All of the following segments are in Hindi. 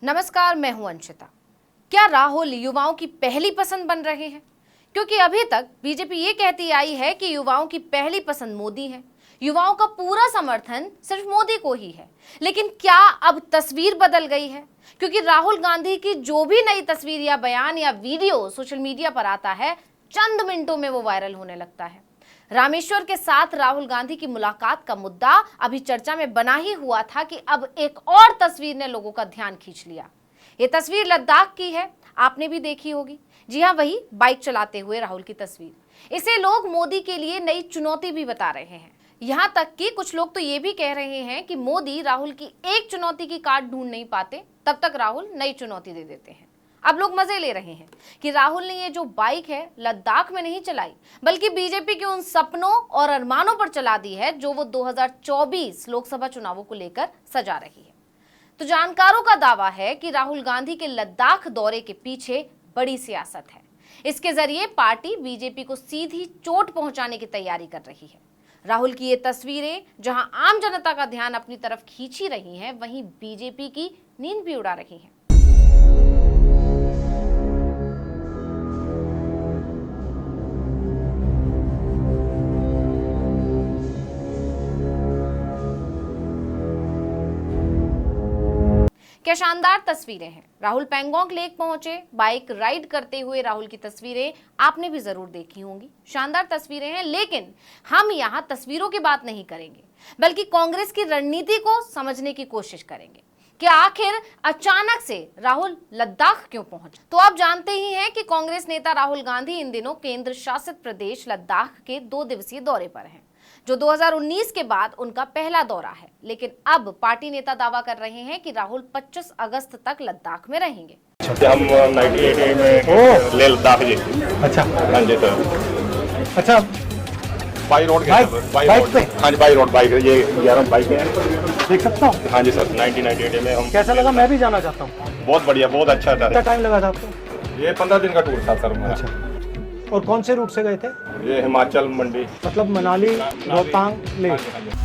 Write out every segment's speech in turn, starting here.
नमस्कार, मैं हूं अंशिता। क्या राहुल युवाओं की पहली पसंद बन रहे हैं? क्योंकि अभी तक बीजेपी ये कहती आई है कि युवाओं की पहली पसंद मोदी है, युवाओं का पूरा समर्थन सिर्फ मोदी को ही है। लेकिन क्या अब तस्वीर बदल गई है? क्योंकि राहुल गांधी की जो भी नई तस्वीर या बयान या वीडियो सोशल मीडिया पर आता है, चंद मिनटों में वो वायरल होने लगता है। रामेश्वर के साथ राहुल गांधी की मुलाकात का मुद्दा अभी चर्चा में बना ही हुआ था कि अब एक और तस्वीर ने लोगों का ध्यान खींच लिया। ये तस्वीर लद्दाख की है, आपने भी देखी होगी। जी हाँ, वही बाइक चलाते हुए राहुल की तस्वीर। इसे लोग मोदी के लिए नई चुनौती भी बता रहे हैं। यहाँ तक कि कुछ लोग तो ये भी कह रहे हैं कि मोदी राहुल की एक चुनौती की काट ढूंढ नहीं पाते, तब तक राहुल नई चुनौती दे देते हैं। अब लोग मजे ले रहे हैं कि राहुल ने ये जो बाइक है लद्दाख में नहीं चलाई, बल्कि बीजेपी के उन सपनों और अरमानों पर चला दी है जो वो 2024 लोकसभा चुनावों को लेकर सजा रही है। तो जानकारों का दावा है कि राहुल गांधी के लद्दाख दौरे के पीछे बड़ी सियासत है। इसके जरिए पार्टी बीजेपी को सीधी चोट पहुंचाने की तैयारी कर रही है। राहुल की ये तस्वीरें जहां आम जनता का ध्यान अपनी तरफ खींच ही रही हैं, वहीं बीजेपी की नींद भी उड़ा रही हैं। क्या शानदार तस्वीरें हैं। राहुल पैंगोंग लेक पहुंचे, बाइक राइड करते हुए राहुल की तस्वीरें आपने भी जरूर देखी होंगी। शानदार तस्वीरें हैं, लेकिन हम यहां तस्वीरों की बात नहीं करेंगे, बल्कि कांग्रेस की रणनीति को समझने की कोशिश करेंगे कि आखिर अचानक से राहुल लद्दाख क्यों पहुंचे। तो आप जानते ही हैं कि कांग्रेस नेता राहुल गांधी इन दिनों केंद्र शासित प्रदेश लद्दाख के 2 दिवसीय दौरे पर हैं, जो 2019 के बाद उनका पहला दौरा है। लेकिन अब पार्टी नेता दावा कर रहे हैं कि राहुल 25 अगस्त तक लद्दाख में रहेंगे। हम 98 में ले लद्दाख जी। अच्छा हाँ जी सर। अच्छा, बाई रोड बाइक पे? हाँ जी, बाई रोड बाइक, ये 11 बाइक है। देख सकता हूँ? हाँ जी सर, 1998 में हम। कैसा लगा? मैं भी जाना चाहता हूँ। बहुत बढ़िया, बहुत अच्छा था। कितना टाइम लगा था आपको? ये 15 दिन का टूर था सर हमारा। अच्छा, और कौन से रूट से गए थे? ये हिमाचल मंडी, मतलब मनाली, रोहतांग, ले। हाँ जी, हाँ जी।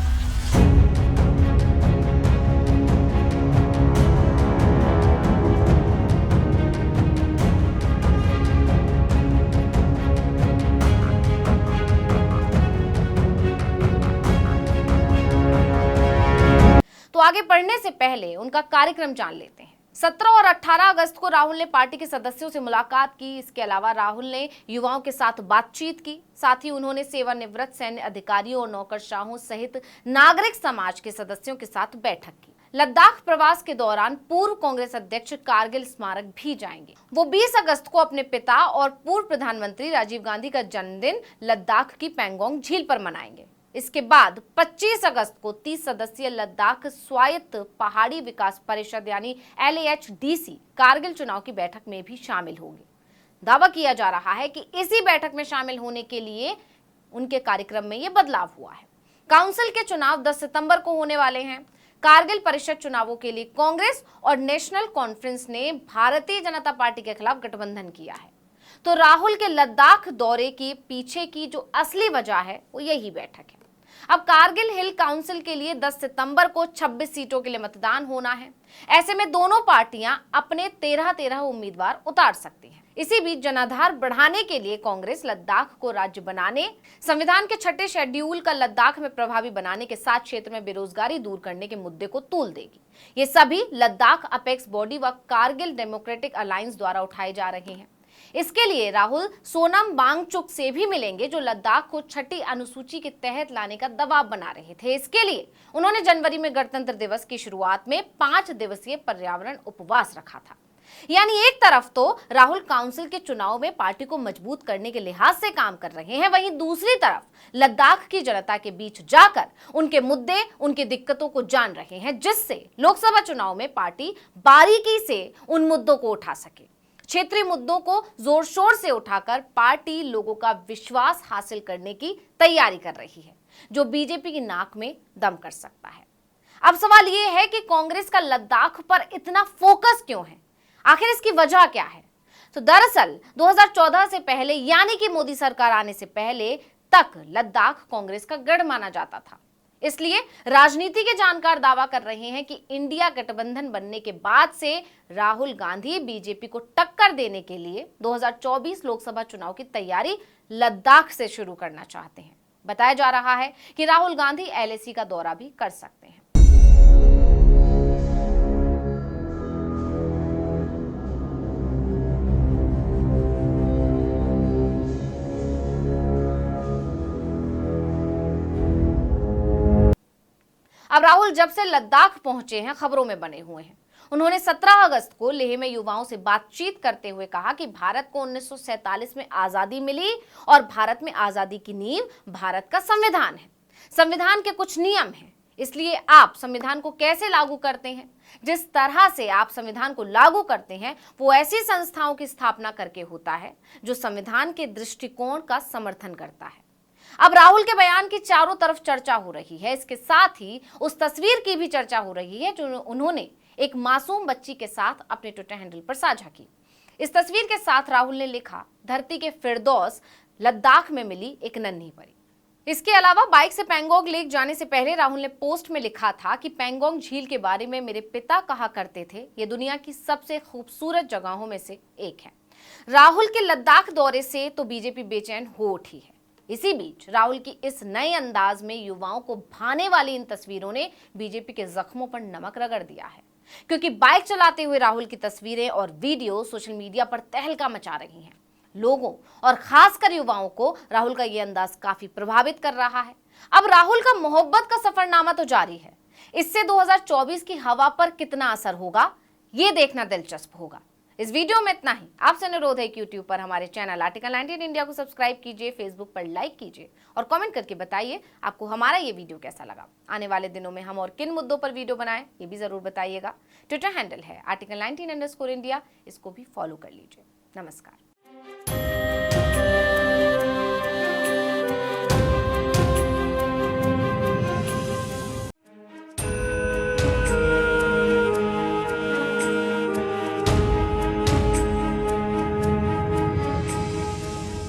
तो आगे बढ़ने से पहले उनका कार्यक्रम जान लेते हैं। 17 और 18 अगस्त को राहुल ने पार्टी के सदस्यों से मुलाकात की। इसके अलावा राहुल ने युवाओं के साथ बातचीत की। साथ ही उन्होंने सेवानिवृत्त सैन्य अधिकारियों और नौकरशाहों सहित नागरिक समाज के सदस्यों के साथ बैठक की। लद्दाख प्रवास के दौरान पूर्व कांग्रेस अध्यक्ष कारगिल स्मारक भी जाएंगे। वो 20 अगस्त को अपने पिता और पूर्व प्रधानमंत्री राजीव गांधी का जन्मदिन लद्दाख की पैंगोंग झील पर मनाएंगे। इसके बाद 25 अगस्त को 30 सदस्यीय लद्दाख स्वायत्त पहाड़ी विकास परिषद यानी LAHDC कारगिल चुनाव की बैठक में भी शामिल होगी। दावा किया जा रहा है कि इसी बैठक में शामिल होने के लिए उनके कार्यक्रम में यह बदलाव हुआ है। काउंसिल के चुनाव 10 सितंबर को होने वाले हैं। कारगिल परिषद चुनावों के लिए कांग्रेस और नेशनल कॉन्फ्रेंस ने भारतीय जनता पार्टी के खिलाफ गठबंधन किया है। तो राहुल के लद्दाख दौरे के पीछे की जो असली वजह है वो यही बैठक है। अब कारगिल हिल काउंसिल के लिए 10 सितंबर को 26 सीटों के लिए मतदान होना है। ऐसे में दोनों पार्टियां अपने 13-13 उम्मीदवार उतार सकती हैं। इसी बीच जनाधार बढ़ाने के लिए कांग्रेस लद्दाख को राज्य बनाने, संविधान के 6ठे शेड्यूल का लद्दाख में प्रभावी बनाने के साथ क्षेत्र में बेरोजगारी दूर करने के मुद्दे को तूल देगी। ये सभी लद्दाख अपेक्स बॉडी व कारगिल डेमोक्रेटिक अलायंस द्वारा उठाए जा रहे हैं। इसके लिए राहुल सोनम वांगचुक से भी मिलेंगे, जो लद्दाख को 6ठी अनुसूची के तहत लाने का दबाव बना रहे थे। इसके लिए उन्होंने जनवरी में गणतंत्र दिवस की शुरुआत में 5 दिवसीय पर्यावरण उपवास रखा था। यानी एक तरफ तो राहुल काउंसिल के चुनाव में पार्टी को मजबूत करने के लिहाज से काम कर रहे हैं, वहीं दूसरी तरफ लद्दाख की जनता के बीच जाकर उनके मुद्दे, उनकी दिक्कतों को जान रहे हैं, जिससे लोकसभा चुनाव में पार्टी बारीकी से उन मुद्दों को उठा सके। क्षेत्रीय मुद्दों को जोर शोर से उठाकर पार्टी लोगों का विश्वास हासिल करने की तैयारी कर रही है, जो बीजेपी की नाक में दम कर सकता है। अब सवाल यह है कि कांग्रेस का लद्दाख पर इतना फोकस क्यों है? आखिर इसकी वजह क्या है? तो दरअसल 2014 से पहले, यानी कि मोदी सरकार आने से पहले तक लद्दाख कांग्रेस का गढ़ माना जाता था। इसलिए राजनीति के जानकार दावा कर रहे हैं कि इंडिया गठबंधन बनने के बाद से राहुल गांधी बीजेपी को टक्कर देने के लिए 2024 लोकसभा चुनाव की तैयारी लद्दाख से शुरू करना चाहते हैं। बताया जा रहा है कि राहुल गांधी LAC का दौरा भी कर सकते हैं। अब राहुल जब से लद्दाख पहुंचे हैं खबरों में बने हुए हैं। उन्होंने 17 अगस्त को लेह में युवाओं से बातचीत करते हुए कहा कि भारत को 1947 में आजादी मिली और भारत में आजादी की नींव भारत का संविधान है। संविधान के कुछ नियम हैं, इसलिए आप संविधान को कैसे लागू करते हैं, जिस तरह से आप संविधान को लागू करते हैं वो ऐसी संस्थाओं की स्थापना करके होता है जो संविधान के दृष्टिकोण का समर्थन करता है। अब राहुल के बयान की चारों तरफ चर्चा हो रही है। इसके साथ ही उस तस्वीर की भी चर्चा हो रही है जो उन्होंने एक मासूम बच्ची के साथ अपने ट्विटर हैंडल पर साझा की। इस तस्वीर के साथ राहुल ने लिखा, धरती के फिरदौस लद्दाख में मिली एक नन्ही परी। इसके अलावा बाइक से पैंगोंग लेक जाने से पहले राहुल ने पोस्ट में लिखा था कि पैंगोंग झील के बारे में मेरे पिता कहा करते थे, ये दुनिया की सबसे खूबसूरत जगहों में से एक है। राहुल के लद्दाख दौरे से तो बीजेपी बेचैन हो उठी है। इसी बीच राहुल की इस नए अंदाज में युवाओं को भाने वाली इन तस्वीरों ने बीजेपी के जख्मों पर नमक रगड़ दिया है, क्योंकि बाइक चलाते हुए राहुल की तस्वीरें और वीडियो सोशल मीडिया पर तहलका मचा रही हैं। लोगों और खासकर युवाओं को राहुल का यह अंदाज काफी प्रभावित कर रहा है। अब राहुल का मोहब्बत का सफरनामा तो जारी है, इससे 2024 की हवा पर कितना असर होगा ये देखना दिलचस्प होगा। इस वीडियो में इतना ही। आपसे अनुरोध है कि YouTube पर हमारे चैनल आर्टिकल 19 इंडिया को सब्सक्राइब कीजिए, फेसबुक पर लाइक कीजिए और कमेंट करके बताइए आपको हमारा ये वीडियो कैसा लगा। आने वाले दिनों में हम और किन मुद्दों पर वीडियो बनाएं ये भी जरूर बताइएगा। ट्विटर हैंडल है आर्टिकल 19 _ इंडिया, इसको भी फॉलो कर लीजिए। नमस्कार।